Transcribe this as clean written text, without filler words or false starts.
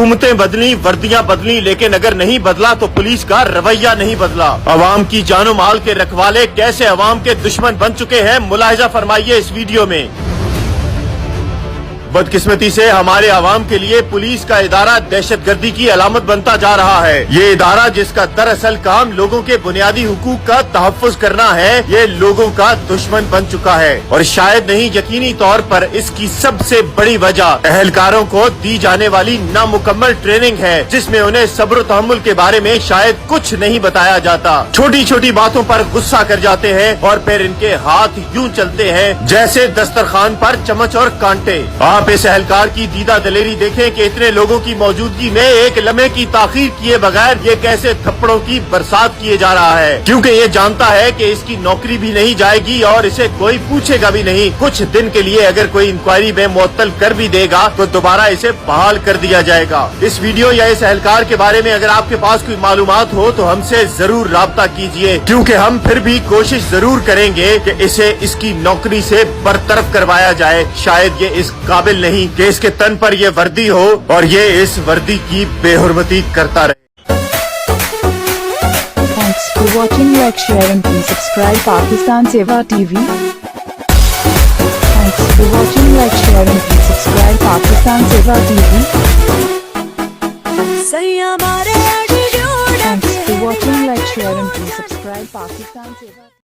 हुकूमतें बदली, वर्दियां बदली, लेकिन अगर नहीं बदला तो पुलिस का रवैया नहीं बदला। अवाम की जानो माल के रखवाले कैसे अवाम के दुश्मन बन चुके हैं, मुलाहिजा फरमाइए इस वीडियो में। बदकिस्मती से हमारे अवाम के लिए पुलिस का इदारा दहशतगर्दी की अलामत बनता जा रहा है। ये इदारा जिसका दरअसल काम लोगों के बुनियादी हुकूक का तहफ़्फ़ुज़ करना है, ये लोगों का दुश्मन बन चुका है। और शायद नहीं, यकीनी तौर पर इसकी सबसे बड़ी वजह अहलकारों को दी जाने वाली नामुकम्मल ट्रेनिंग है, जिसमें उन्हें सब्र तहम्मुल के बारे में शायद कुछ नहीं बताया जाता। छोटी छोटी बातों पर गुस्सा कर जाते हैं और फिर इनके हाथ यूं चलते हैं जैसे दस्तरखान पर चम्मच और कांटे। आप इस एहलकार की दीदा दलेरी देखें कि इतने लोगों की मौजूदगी में एक लम्हे की ताखीर किए बगैर ये कैसे थप्पड़ों की बरसात किए जा रहा है, क्योंकि ये जानता है कि इसकी नौकरी भी नहीं जाएगी और इसे कोई पूछेगा भी नहीं। कुछ दिन के लिए अगर कोई इंक्वायरी में मुअत्तल कर भी देगा तो दोबारा इसे बहाल कर दिया जाएगा। इस वीडियो या इस एहलकार के बारे में अगर आपके पास कोई मालूमात हो तो हमसे जरूर राब्ता कीजिए, क्योंकि हम फिर भी कोशिश जरूर करेंगे कि इसे इसकी नौकरी से बरतरफ करवाया जाए। शायद ये इस काबिल नहीं कि इसके तन पर ये वर्दी हो और ये इस वर्दी की बेहुरमती करता रहे। Thanks for watching, like, share and please subscribe Pakistan Seva TV. Thanks for watching, like, share and please subscribe Pakistan Seva TV. Thanks for watching, like, share and please subscribe Pakistan Seva TV.